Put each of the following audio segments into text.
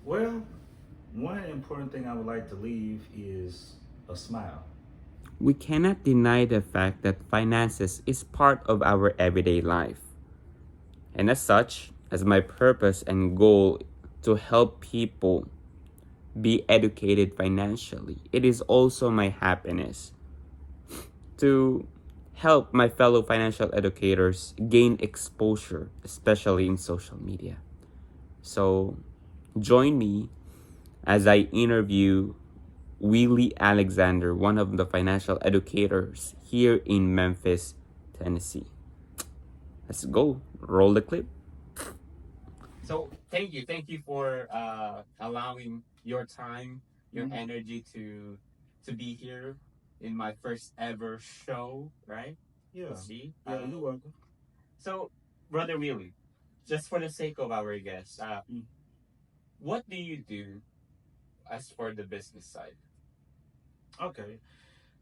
Well, one important thing I would like to leave is a smile. We cannot deny the fact that finances is part of our everyday life. And as such, as my purpose and goal to help people be educated financially, it is also my happiness to help my fellow financial educators gain exposure, especially in social media. So, join me as I interview Willie Alexander, one of the financial educators here in Memphis, Tennessee. Let's go. Roll the clip. So thank you for allowing your time, your energy to be here in my first ever show, right? Yeah. See, Yeah, you're welcome. so brother Willie, just for the sake of our guests, Mm. what do you do as for the business side? Okay.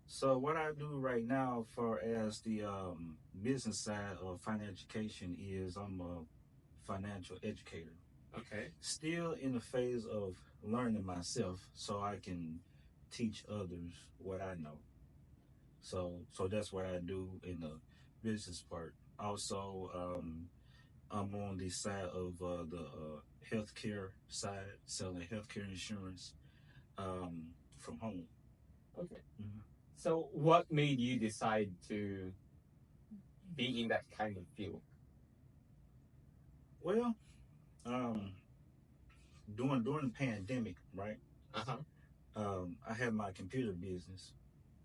So what I do right now for as the business side of financial education is I'm a financial educator. Okay. Still in the phase of learning myself so I can teach others what I know. So that's what I do in the business part. Also, I'm on the side of the healthcare side, selling healthcare insurance from home. Okay. Mhm. So what made you decide to be in that kind of field? Well, um, during the pandemic, right? Uh huh. I had my computer business,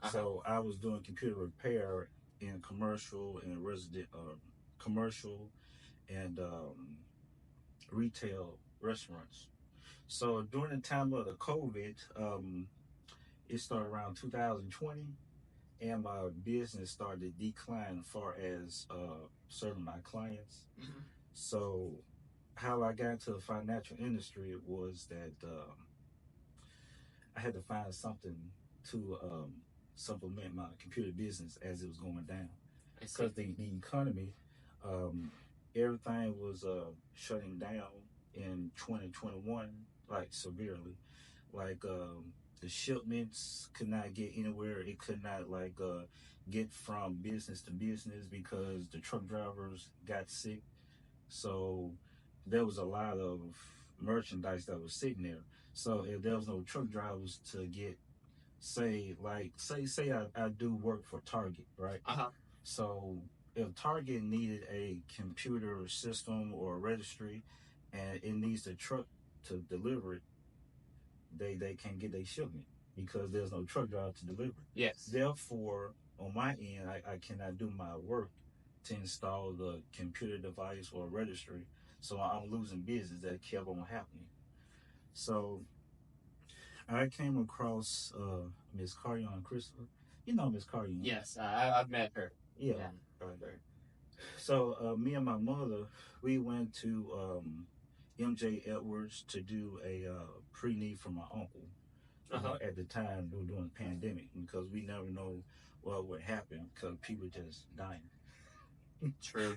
Uh huh. so I was doing computer repair in commercial and resident, commercial and retail restaurants. So during the time of the COVID, it started around 2020, and my business started to decline as far as serving my clients. Mm-hmm. So how I got into the financial industry was that I had to find something to supplement my computer business as it was going down. I see. Because the economy, um, everything was shutting down in 2021, like severely. Like the shipments could not get anywhere. It could not like get from business to business because the truck drivers got sick. So there was a lot of merchandise that was sitting there. So if there was no truck drivers to get, say I do work for Target, right? Uh huh. So if Target needed a computer system or a registry and it needs a truck to deliver it, they can't get their shipment because there's no truck driver to deliver it. Yes. Therefore, on my end, I cannot do my work to install the computer device or registry. So I'm losing business that kept on happening. So I came across Miss Carrion Christopher. You know Miss Carrion. Yes. I've met her. Yeah. Yeah. Brother. So me and my mother, we went to MJ Edwards to do a pre-need for my uncle. Uh huh. At the time during the pandemic because we never know what would happen because people just dying. True.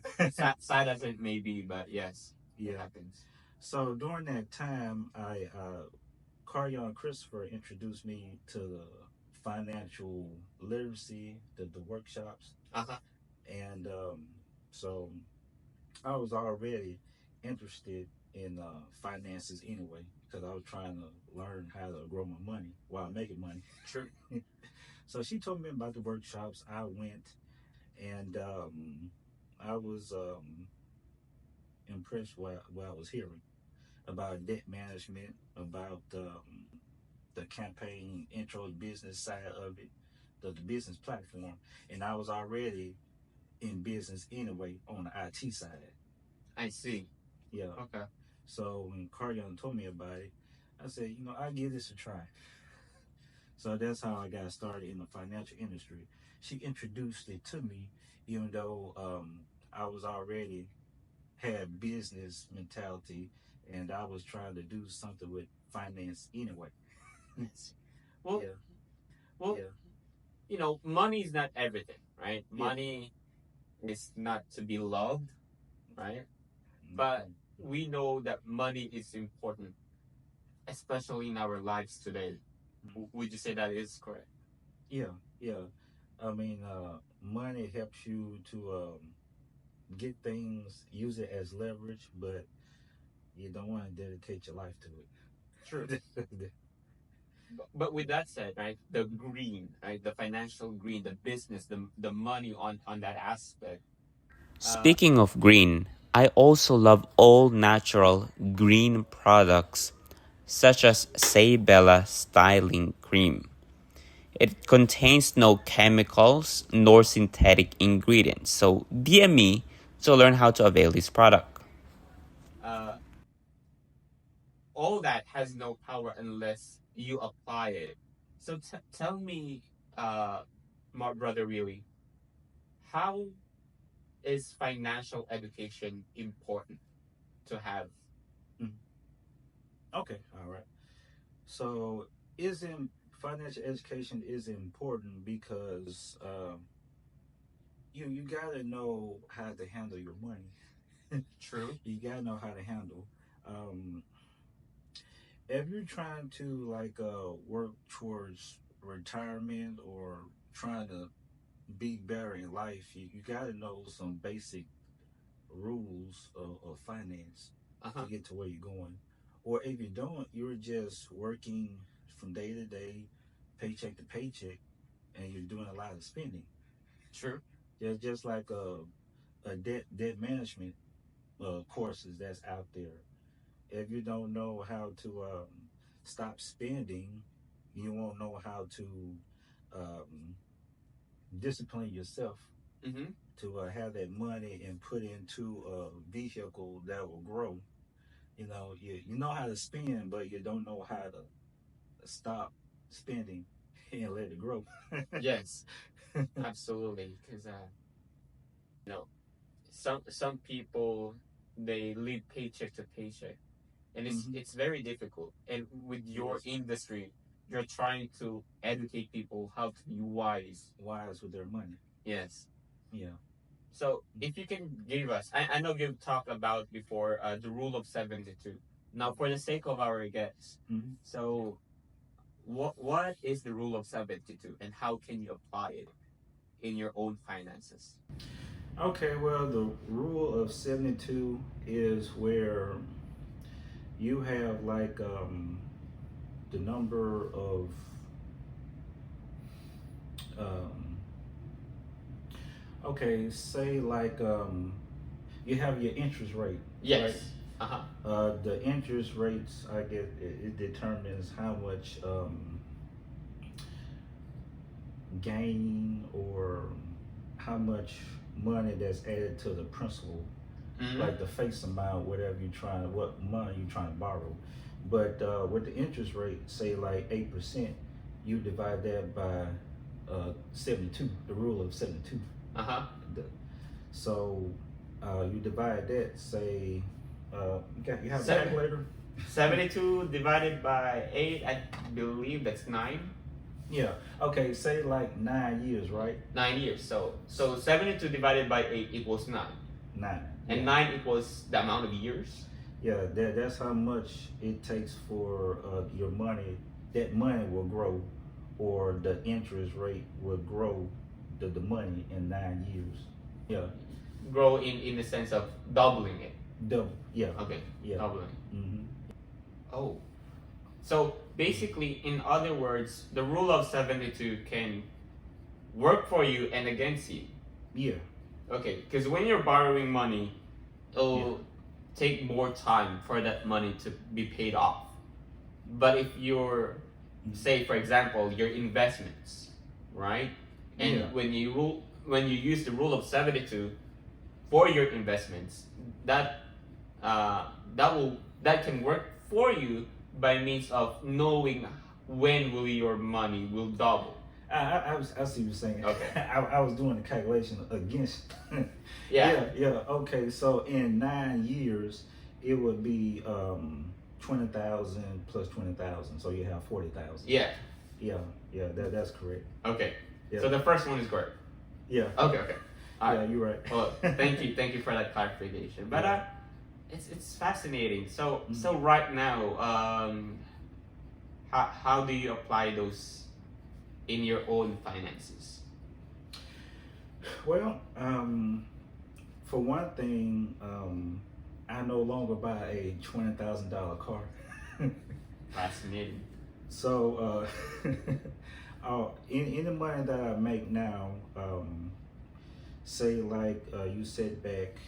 Sad as it may be, but yes, it Yeah. happens. So during that time, I Cardion Christopher introduced me to the financial literacy, the workshops, Uh huh. and so I was already interested in finances anyway because I was trying to learn how to grow my money while making money. True. So she told me about the workshops. I went and I was impressed what I was hearing about debt management, about the campaign intro business side of it, the business platform, and I was already in business anyway on the IT side. I see. Yeah. Okay. So when Cardion told me about it, I said, I'll give this a try. So that's how I got started in the financial industry. She introduced it to me, even though I was already had business mentality and I was trying to do something with finance anyway. Yes. Well, Yeah, well, yeah, money is not everything, right? yeah. Money is not to be loved, right? But Mhm. we know that money is important especially in our lives today. Would you say that is correct? Yeah, yeah. I mean, money helps you to get things, use it as leverage, but you don't want to dedicate your life to True. it. But with that said, right, the green, right, the financial green, the business, the money on that aspect. Speaking of green, I also love all natural green products such as Bella styling cream. It contains no chemicals nor synthetic ingredients. So DM me to learn how to avail this product. Uh, all that has no power unless you apply it. So tell me, uh, my brother, really, how is financial education important to have? Mhm. Okay, all right. So, isn't financial education is important because you gotta know how to handle your money. True. You gotta know how to handle. Um, if you're trying to like work towards retirement or trying to be better in life, you gotta know some basic rules of finance to get to where you're going. Or if you don't, you're just working from day to day, paycheck to paycheck, and you're doing a lot of spending. True. Just like a debt management courses that's out there. If you don't know how to stop spending, you won't know how to um, discipline yourself Mm-hmm. to have that money and put into a vehicle that will grow. You know how to spend, but you don't know how to stop spending and let it grow. Yes, absolutely. Because you know, some people they live paycheck to paycheck, and it's very difficult. And with your industry, you're trying to educate people how to be wise with their money. Yes. Yeah. So if you can give us, I know you've talked about before the rule of 72. Now, for the sake of our guests, so what is the rule of 72, and how can you apply it in your own finances? Okay, well, the rule of 72 is where you have like the number of um, okay, say like you have your interest rate. Yes. Right? Uh-huh. The interest rates, I get it determines how much gain or how much money that's added to the principal, like the face amount, whatever you trying, what money you trying to borrow. But with the interest rate, say like 8%, you divide that by 72, the rule of 72. Uh-huh. So you divide that, say, you have a Seven- calculator? 72 divided by 8, I believe that's 9. Yeah. Okay. Say like 9 years, right? 9 years. So 72 divided by 8 equals 9. 9. And Yeah. 9 equals the amount of years. Yeah. That's how much it takes for your money. That money will grow, or the interest rate will grow the money in 9 years. Yeah. Grow in the sense of doubling it. Double. Yeah. Okay. Yeah. Doubling. Mm-hmm. Oh. So basically, in other words, the rule of 72 can work for you and against you. Yeah. Okay, because when you're borrowing money, it'll take more time for that money to be paid off. But if you're, say for example, your investments, right? And when you use the rule of 72 for your investments, that that can work for you by means of knowing when will your money will double. I see what you're saying. Okay. I was doing the calculation against. Yeah. Okay, so in 9 years, it would be 20,000 plus 20,000, so you have 40,000. Yeah. That's correct. Okay. Yeah. So the first one is correct. Yeah. Okay. All Yeah, right. you're right. Well, thank you for that clarification. But it's fascinating. So right now, how do you apply those in your own finances? Well, for one thing, I no longer buy a $20,000 car. Fascinating. So, in the money that I make now, say like you set back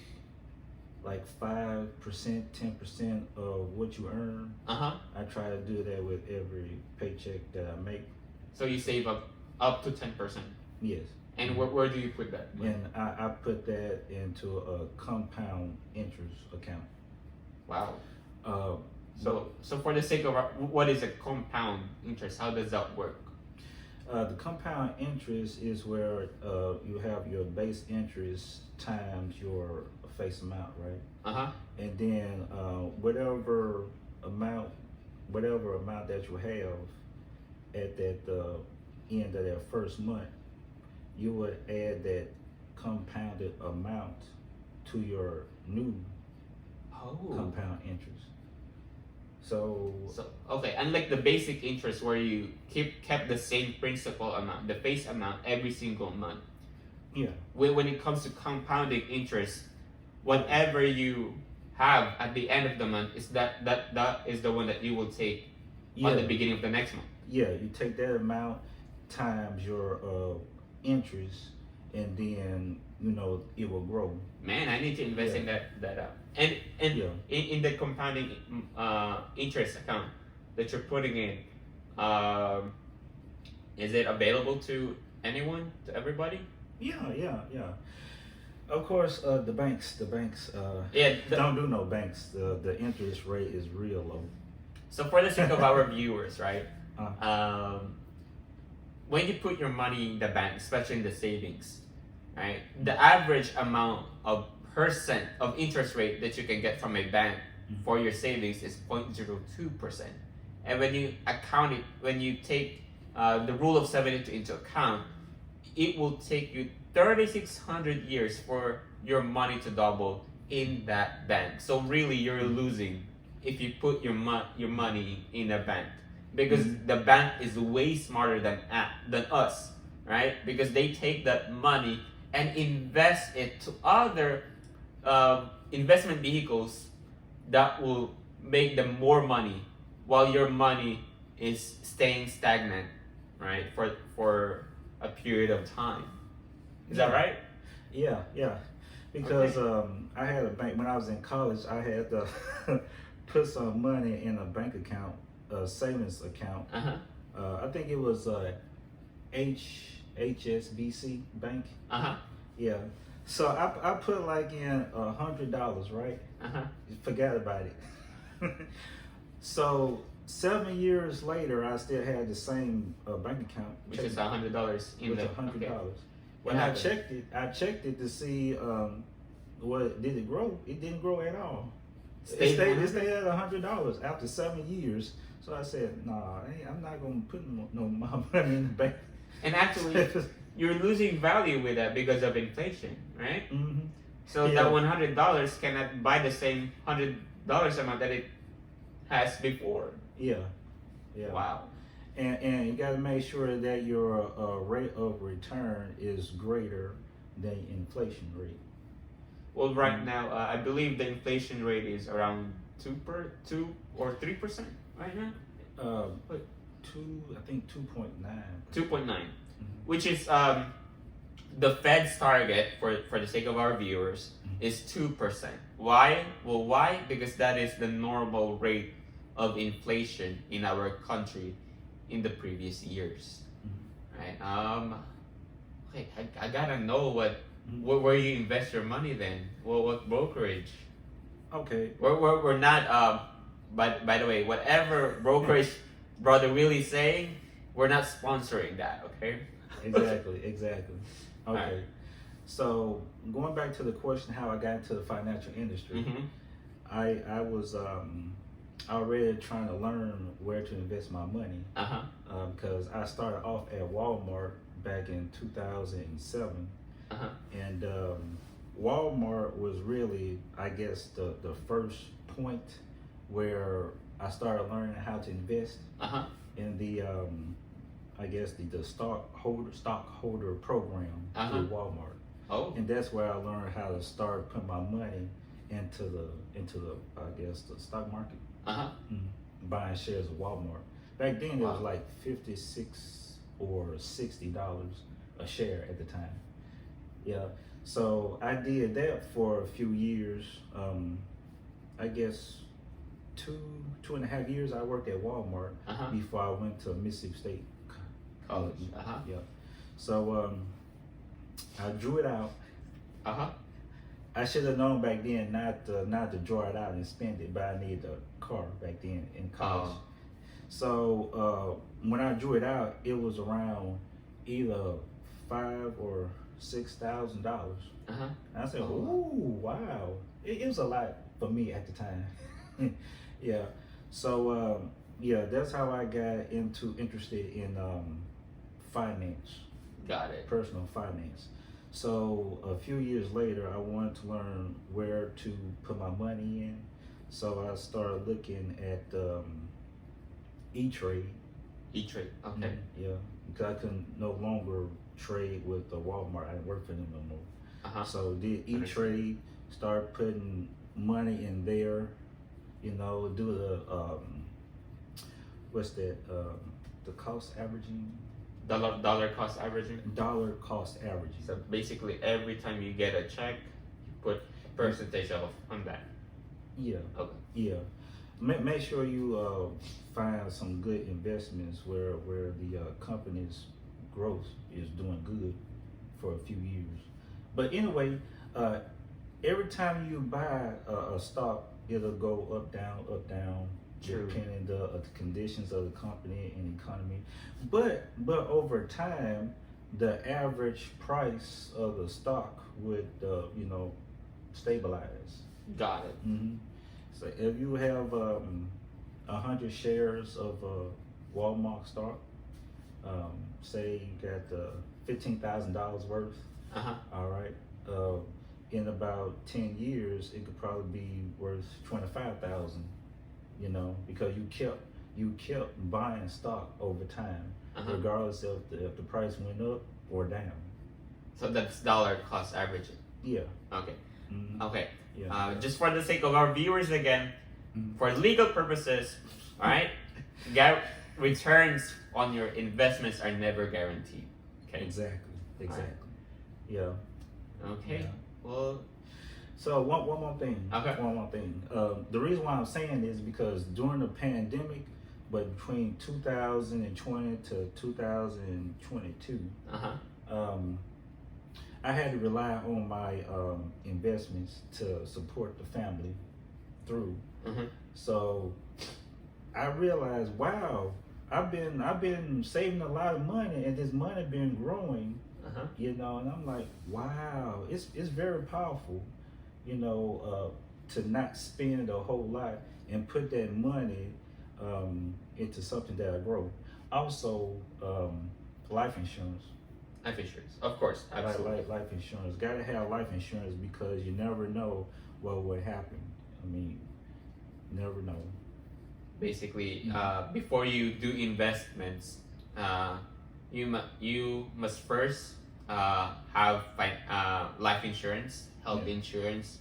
like 5%, 10% of what you earn. Uh-huh. I try to do that with every paycheck that I make. So you save up to 10%. Yes. And where do you put that? And I put that into a compound interest account. Wow. Uh, So for the sake of what is a compound interest? How does that work? The compound interest is where you have your base interest times your face amount, right? Uh-huh. And then whatever amount that you have at that end of that first month, you would add that compounded amount to your new compound interest. So okay, unlike the basic interest where you kept the same principal amount, the face amount every single month. Yeah. When it comes to compounding interest, whatever you have at the end of the month is that is the one that you will take at the beginning of the next month. Yeah, you take that amount times your interest, and then it will grow. Man, I need to invest in that up. And in the compounding interest account that you're putting in, is it available to anyone, to everybody? Yeah. Of course, the banks don't do no banks. The interest rate is real low. So for the sake of our viewers, right? When you put your money in the bank, especially in the savings, right? The average amount of percent of interest rate that you can get from a bank for your savings is 0.02%. And when you account it, when you take the rule of 70 into account, it will take you 3,600 years for your money to double in that bank. So really, you're losing if you put your money in a bank, because the bank is way smarter than us, right? Because they take that money and invest it to other investment vehicles that will make them more money, while your money is staying stagnant, right? For a period of time. Is that right? Yeah. Because I had a bank when I was in college. I had to put some money in a bank account, a savings account. I think it was HSBC Bank. Yeah. So I put like in $100, right? Forgot about it. So 7 years later, I still had the same bank account, which is $100 in the $100. Okay. When I checked it to see did it grow? It didn't grow at all. It stayed at $100 after 7 years. So I said, nah, I'm not gonna put no my money in the bank. And actually, you're losing value with that because of inflation, right? So that $100 cannot buy the same $100 amount that it has before. Yeah. Wow. And you got to make sure that your rate of return is greater than inflation rate. Well, right now, I believe the inflation rate is around 2 or 3% right now. I think 2.9. 2.9, which is the Fed's target, for the sake of our viewers, is 2%. Why? Well, why? Because that is the normal rate of inflation in our country in the previous years, right? Okay, I gotta know where you invest your money then. What brokerage? Okay. We're not. By the way, whatever brokerage brother Willie saying, we're not sponsoring that. Okay. Exactly. Okay. Right. So going back to the question, how I got into the financial industry, I was already trying to learn where to invest my money. Because I started off at Walmart back in 2007, and Walmart was really, I guess, the first point where I started learning how to invest. in the I guess the stockholder program through Walmart. Oh. And that's where I learned how to start putting my money into the I guess the stock market. Buying shares of Walmart. Back then it was like $56 or $60 a share at the time. Yeah. So I did that for a few years. I guess 2.5 years I worked at Walmart before I went to Mississippi State College. Yeah. So I drew it out. I should have known back then not to draw it out and spend it, but I needed a car back then in college. So when I drew it out, it was around either $5,000 or $6,000. I said, "Ooh, wow!" It was a lot for me at the time. Yeah. So yeah, that's how I got interested in finance. Got it. Personal finance. So a few years later, I wanted to learn where to put my money in. So I started looking at E-Trade. E-Trade, okay. Yeah, because I could no longer trade with Walmart. I didn't work for them no more. So did E-Trade, start putting money in there, you know, do the, what's that, the cost averaging? Dollar cost averaging? Dollar cost averaging. So basically every time you get a check, you put percentage off on that. Yeah. Okay. Yeah. Make sure you find some good investments where the company's growth is doing good for a few years. But anyway, every time you buy a stock, it'll go up, down, depending the conditions of the company and economy. But over time, the average price of the stock would you know, stabilize. Got it. So if you have 100 shares of Walmart stock, say you got $15,000 worth. All right. In about 10 years, it could probably be worth 25,000. You know, because you kept buying stock over time, regardless if the price went up or down. So that's dollar cost averaging. Yeah. Okay. Okay. Yeah. Just for the sake of our viewers again, for legal purposes, all right, returns on your investments are never guaranteed. Okay. Exactly. Right. Yeah. Okay. Yeah. Well. So one more thing. Okay. One more thing. The reason why I'm saying is because during the pandemic, but between 2020 to 2022, I had to rely on my investments to support the family through. So I realized, wow, I've been saving a lot of money, and this money been growing. You know, and I'm like, wow, it's very powerful. You know, to not spend a whole lot and put that money into something that I grow. Also, life insurance. Life insurance, of course, absolutely. Life insurance. Gotta have life insurance because you never know what would happen. I mean, never know. Basically, before you do investments, you must first have life insurance, health insurance,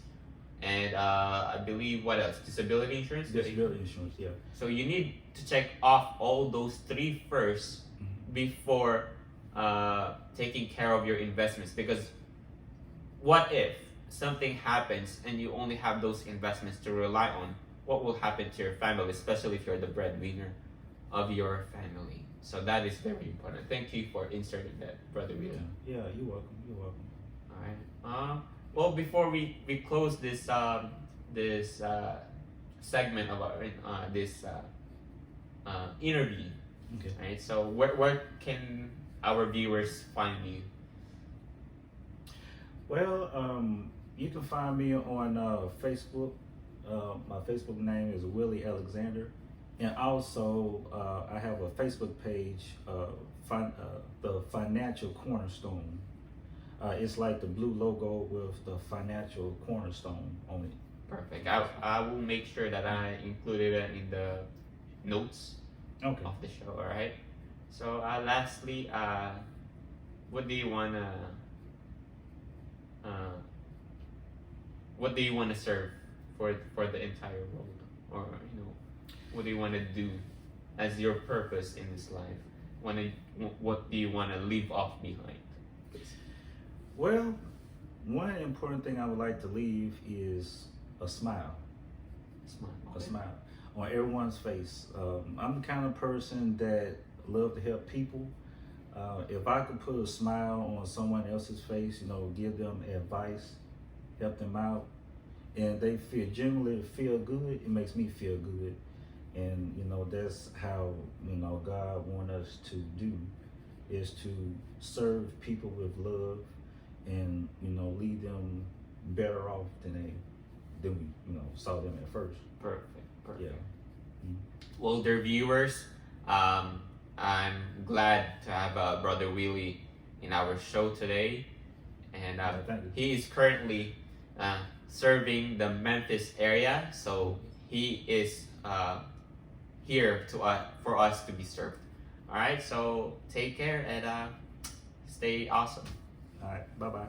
and I believe what else? Disability insurance. Disability insurance, yeah. So you need to check off all those three first before taking care of your investments, because what if something happens and you only have those investments to rely on? What will happen to your family, especially if you're the breadwinner of your family? So that is very important. Thank you for inserting that, Brother Willie. Yeah, you're welcome. You're welcome. All right. Well, before we close this this segment of our this interview, okay. Right. So where can our viewers find you? Well, you can find me on Facebook. My Facebook name is Willie Alexander, and also I have a Facebook page, the Financial Cornerstone. It's like the blue logo with the Financial Cornerstone on it. Perfect. I will make sure that I included it in the notes Okay. of the show. All right. So lastly, what do you wanna uh, what do you wanna serve for the entire world, or what do you wanna do as your purpose in this life? What do you wanna leave off behind? Well, one important thing I would like to leave is a smile. Smile. A Okay. smile on everyone's face. I'm the kind of person that love to help people. If I could put a smile on someone else's face, give them advice, help them out, and they generally feel good, it makes me feel good. And that's how God wants us to do, is to serve people with love, and lead them better off than we saw them at first. Perfect. Perfect. Yeah. Mhm. Well, dear viewers, I'm glad to have Brother Willie in our show today, and Yeah, thank you. he is currently serving the Memphis area, so he is here for us to be served. All right, so take care and stay awesome. All right. Bye bye.